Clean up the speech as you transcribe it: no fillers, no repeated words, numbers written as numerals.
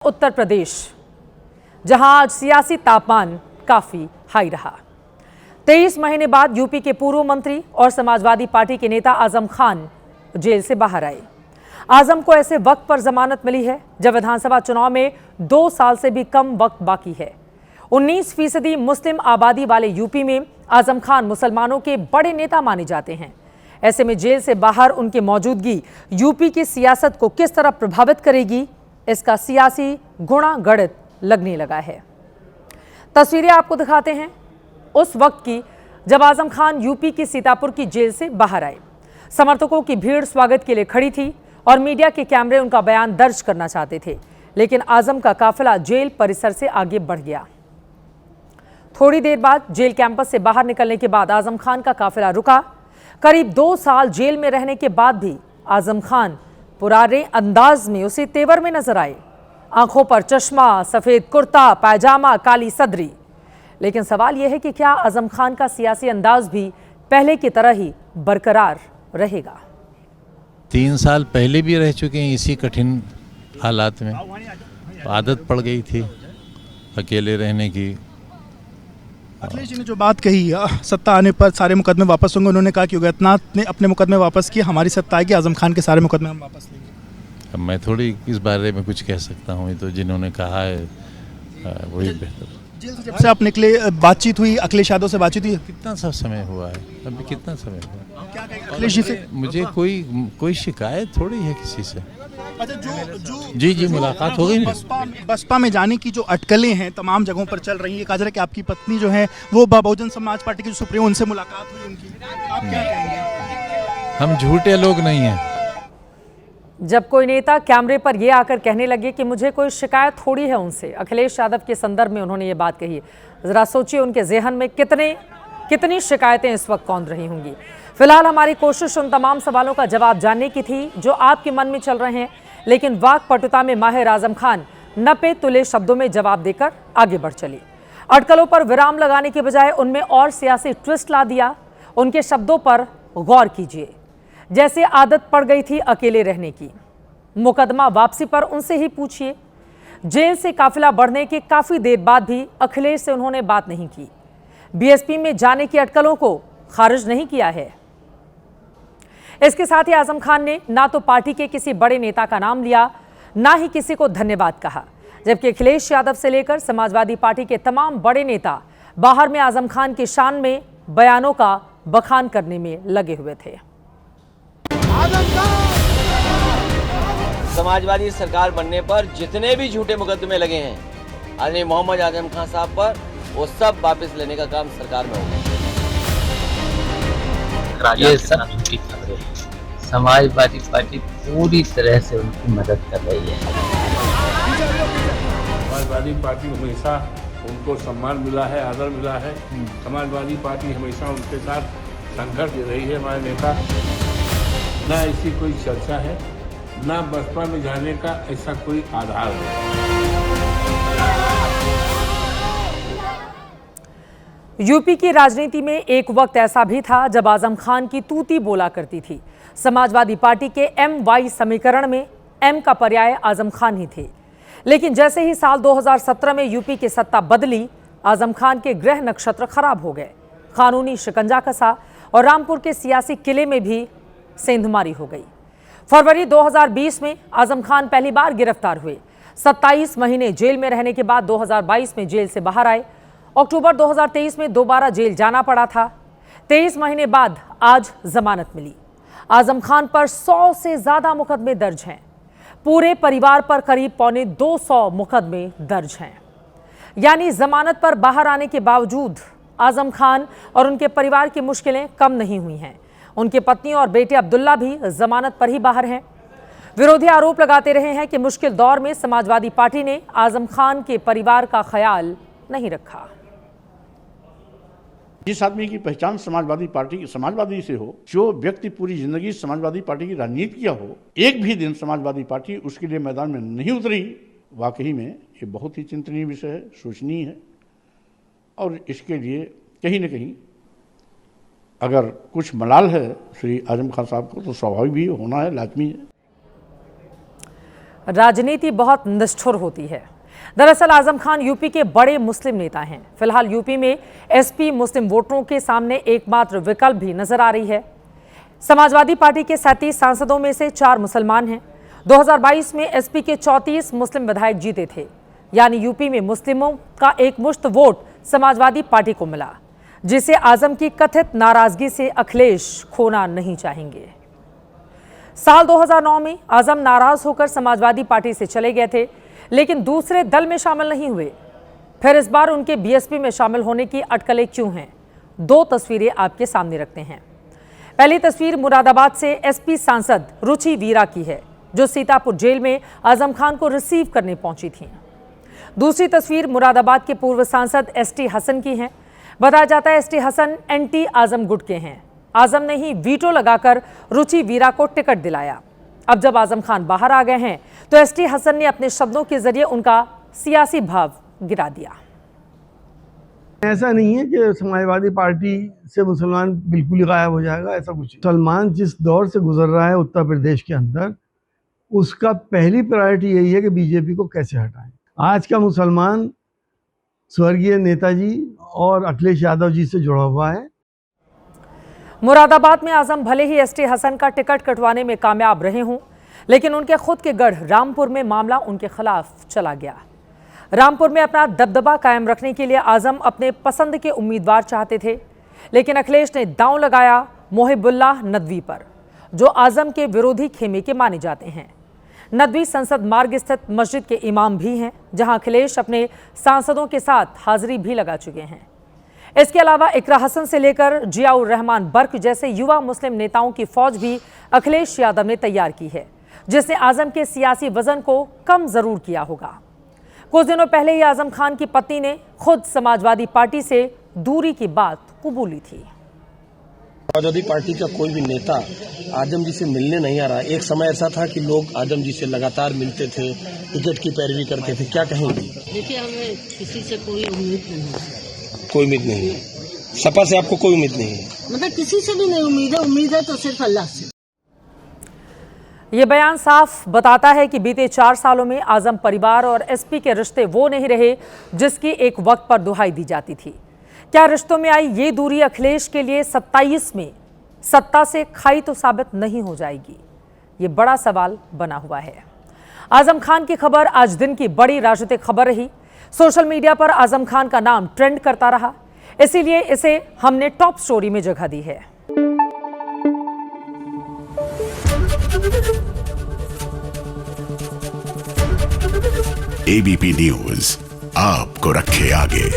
उत्तर प्रदेश, जहां आज सियासी तापमान काफी हाई रहा। 23 महीने बाद यूपी के पूर्व मंत्री और समाजवादी पार्टी के नेता आजम खान जेल से बाहर आए। आजम को ऐसे वक्त पर जमानत मिली है जब विधानसभा चुनाव में 2 साल से भी कम वक्त बाकी है। 19% मुस्लिम आबादी वाले यूपी में आजम खान मुसलमानों के बड़े नेता माने जाते हैं। ऐसे में जेल से बाहर उनकी मौजूदगी यूपी की सियासत को किस तरह प्रभावित करेगी, इसका सियासी गुणा गणित लगने लगा है। तस्वीरें आपको दिखाते हैं उस वक्त की जब आजम खान यूपी की सीतापुर की जेल से बाहर आए। समर्थकों की भीड़ स्वागत के लिए खड़ी थी और मीडिया के कैमरे उनका बयान दर्ज करना चाहते थे, लेकिन आजम का काफिला जेल परिसर से आगे बढ़ गया। थोड़ी देर बाद जेल कैंपस से बाहर निकलने के बाद आजम खान का काफिला रुका। करीब 2 साल जेल में रहने के बाद भी आजम खान पुराने अंदाज में उसी तेवर में नजर आए। आंखों पर चश्मा, सफेद कुर्ता पायजामा, काली सदरी। लेकिन सवाल यह है कि क्या आजम खान का सियासी अंदाज भी पहले की तरह ही बरकरार रहेगा? 3 साल पहले भी रह चुके हैं इसी कठिन हालात में। आदत पड़ गई थी अकेले रहने की। अखिलेश जी ने जो बात कही, सत्ता आने पर सारे मुकदमे वापस होंगे, उन्होंने कहा कि योगेंद्रनाथ ने अपने मुकदमे वापस किए, हमारी सत्ता आएगी, आजम खान के सारे मुकदमे हम वापस लेंगे। अब मैं थोड़ी इस बारे में कुछ कह सकता हूँ, तो जिन्होंने कहा है वही बेहतर। जेल से जब से आप निकले, बातचीत हुई, अखिलेश यादव से बातचीत हुई? कितना सा समय हुआ है, अभी कितना समय हुआ? क्या कहेंगे अखिलेश जी से? मुझे कोई शिकायत थोड़ी है किसी से। अच्छा, जी मुलाकात हो गई। बसपा में जाने की जो अटकलें हैं तमाम जगहों पर चल रही है, कहा जा रहा है कि आपकी पत्नी जो है वो बहुजन समाज पार्टी की जो सुप्रीमो, उनसे मुलाकात हुई उनकी, आप क्या कहेंगे? हम झूठे लोग नहीं हैं। जब कोई नेता कैमरे पर यह आकर कहने लगे कि मुझे कोई शिकायत थोड़ी है उनसे, अखिलेश यादव के संदर्भ में उन्होंने ये बात कही। जरा सोचिए उनके जेहन में कितनी शिकायतें इस वक्त कौंध रही होंगी। फिलहाल हमारी कोशिश उन तमाम सवालों का जवाब जानने की थी जो आपके मन में चल रहे हैं, लेकिन वाकपटुता में माहिर आजम खान नपे तुले शब्दों में जवाब देकर आगे बढ़ चले। अटकलों पर विराम लगाने के बजाय उनमें और सियासी ट्विस्ट ला दिया। उनके शब्दों पर गौर कीजिए। जैसे आदत पड़ गई थी अकेले रहने की। मुकदमा वापसी पर उनसे ही पूछिए। जेल से काफिला बढ़ने के काफी देर बाद भी अखिलेश से उन्होंने बात नहीं की। बीएसपी में जाने की अटकलों को खारिज नहीं किया है। इसके साथ ही आजम खान ने ना तो पार्टी के किसी बड़े नेता का नाम लिया, ना ही किसी को धन्यवाद कहा, जबकि अखिलेश यादव से लेकर समाजवादी पार्टी के तमाम बड़े नेता बाहर में आजम खान की शान में बयानों का बखान करने में लगे हुए थे। समाजवादी सरकार बनने पर जितने भी झूठे मुकदमे लगे हैं आदरणीय मोहम्मद आजम खान साहब पर, वो सब वापस लेने का काम सरकार में होगा। ये सब झूठी खबरें हैं। समाजवादी पार्टी पूरी तरह से उनकी मदद कर रही है। समाजवादी पार्टी हमेशा उनको सम्मान मिला है, आदर मिला है। समाजवादी पार्टी हमेशा उनके साथ संघर्ष दे रही है। हमारे नेता, ना ऐसी कोई चर्चा है, ना बसपा में जाने का ऐसा कोई आधार है। यूपी की राजनीति में एक वक्त ऐसा भी था जब आजम खान की तूती बोला करती थी। समाजवादी पार्टी के MY समीकरण में M का पर्याय आजम खान ही थे। लेकिन जैसे ही साल 2017 में यूपी की सत्ता बदली, आजम खान के ग्रह नक्षत्र खराब हो गए। कानूनी शिकंजा कसा और रामपुर के सियासी किले में भी सेंधमारी हो गई। फरवरी 2020 में आजम खान पहली बार गिरफ्तार हुए। 27 महीने जेल में रहने के बाद 2022 में जेल से बाहर आए। अक्टूबर 2023 में दोबारा जेल जाना पड़ा था। 23 महीने बाद आज जमानत मिली। आजम खान पर 100 से ज्यादा मुकदमे दर्ज हैं। पूरे परिवार पर करीब 250 मुकदमे दर्ज हैं। यानी जमानत पर बाहर आने के बावजूद आजम खान और उनके परिवार की मुश्किलें कम नहीं हुई हैं। उनकी पत्नी और बेटे अब्दुल्ला भी जमानत पर ही बाहर हैं। विरोधी आरोप लगाते रहे हैं कि मुश्किल दौर में समाजवादी पार्टी ने आजम खान के परिवार का ख्याल नहीं रखा। जिस आदमी की पहचान समाजवादी पार्टी की समाजवादी से हो, जो व्यक्ति पूरी जिंदगी समाजवादी पार्टी की राजनीति किया हो, एक भी दिन समाजवादी पार्टी उसके लिए मैदान में नहीं उतरी, वाकई में ये बहुत ही चिंतनीय विषय है, सोचनीय है। और इसके लिए कहीं न कहीं अगर कुछ मलाल है श्री आजम खान साहब को, तो स्वाभाविक भी होना है, लाजमी है। राजनीति बहुत निष्ठुर होती है। दरअसल आजम खान यूपी के बड़े मुस्लिम नेता हैं। फिलहाल यूपी में एसपी मुस्लिम वोटरों के सामने एकमात्र विकल्प भी नजर आ रही है। समाजवादी पार्टी के 37 सांसदों में से 4 मुसलमान हैं। 2022 में एसपी के 34 मुस्लिम विधायक जीते थे, यानी यूपी में मुस्लिमों का एकमुश्त वोट समाजवादी पार्टी को मिला, जिसे आजम की कथित नाराजगी से अखिलेश खोना नहीं चाहेंगे। साल 2009 में आजम नाराज होकर समाजवादी पार्टी से चले गए थे, लेकिन दूसरे दल में शामिल नहीं हुए। फिर इस बार उनके बीएसपी में शामिल होने की अटकलें क्यों हैं? 2 तस्वीरें आपके सामने रखते हैं। पहली तस्वीर मुरादाबाद से एसपी सांसद रुचि वीरा की है, जो सीतापुर जेल में आजम खान को रिसीव करने पहुंची थी। दूसरी तस्वीर मुरादाबाद के पूर्व सांसद एसटी हसन की है। बताया जाता है एसटी हसन एंटी आजम गुट के हैं। आजम ने ही वीटो लगाकर रुचि वीरा को टिकट दिलाया। अब जब आजम खान बाहर आ गए हैं तो एसटी हसन ने अपने शब्दों के जरिए उनका सियासी भाव गिरा दिया। ऐसा नहीं है कि समाजवादी पार्टी से मुसलमान बिल्कुल ही गायब हो जाएगा, ऐसा कुछ। मुसलमान जिस दौर से गुजर रहा है उत्तर प्रदेश के अंदर, उसका पहली प्रायोरिटी यही है कि बीजेपी को कैसे हटाएं। आज का मुसलमान स्वर्गीय नेताजी और अखिलेश यादव जी से जुड़ा हुआ है। मुरादाबाद में आजम भले ही एसटी हसन का टिकट कटवाने में कामयाब रहे हों, लेकिन उनके खुद के गढ़ रामपुर में मामला उनके खिलाफ चला गया। रामपुर में अपना दबदबा कायम रखने के लिए आजम अपने पसंद के उम्मीदवार चाहते थे, लेकिन अखिलेश ने दांव लगाया मोहिबुल्लाह नदवी पर, जो आजम के विरोधी खेमे के माने जाते हैं। नदवी संसद मार्ग स्थित मस्जिद के इमाम भी हैं, जहां अखिलेश अपने सांसदों के साथ हाजिरी भी लगा चुके हैं। इसके अलावा इकरा हसन से लेकर जियाउर रहमान बर्क जैसे युवा मुस्लिम नेताओं की फौज भी अखिलेश यादव ने तैयार की है, जिसने आजम के सियासी वजन को कम जरूर किया होगा। कुछ दिनों पहले ही आजम खान की पत्नी ने खुद समाजवादी पार्टी से दूरी की बात कबूली थी। समाजवादी पार्टी का कोई भी नेता आजम जी से मिलने नहीं आ रहा। एक समय ऐसा था कि लोग आजम जी से लगातार मिलते थे, टिकट की पैरवी करते थे। क्या कहेंगी? देखिए, हमें किसी से कोई उम्मीद नहीं है। कोई उम्मीद नहीं है? सपा से आपको कोई उम्मीद नहीं है? मतलब किसी से भी नहीं उम्मीद है तो सिर्फ अल्लाह से। ये बयान साफ बताता है कि बीते 4 सालों में आजम परिवार और एसपी के रिश्ते वो नहीं रहे जिसकी एक वक्त पर दुहाई दी जाती थी। क्या रिश्तों में आई ये दूरी अखिलेश के लिए 27 में सत्ता से खाई तो साबित नहीं हो जाएगी? ये बड़ा सवाल बना हुआ है। आजम खान की खबर आज दिन की बड़ी राजनीतिक खबर रही। सोशल मीडिया पर आजम खान का नाम ट्रेंड करता रहा, इसीलिए इसे हमने टॉप स्टोरी में जगह दी है। एबीपी न्यूज आपको रखे आगे।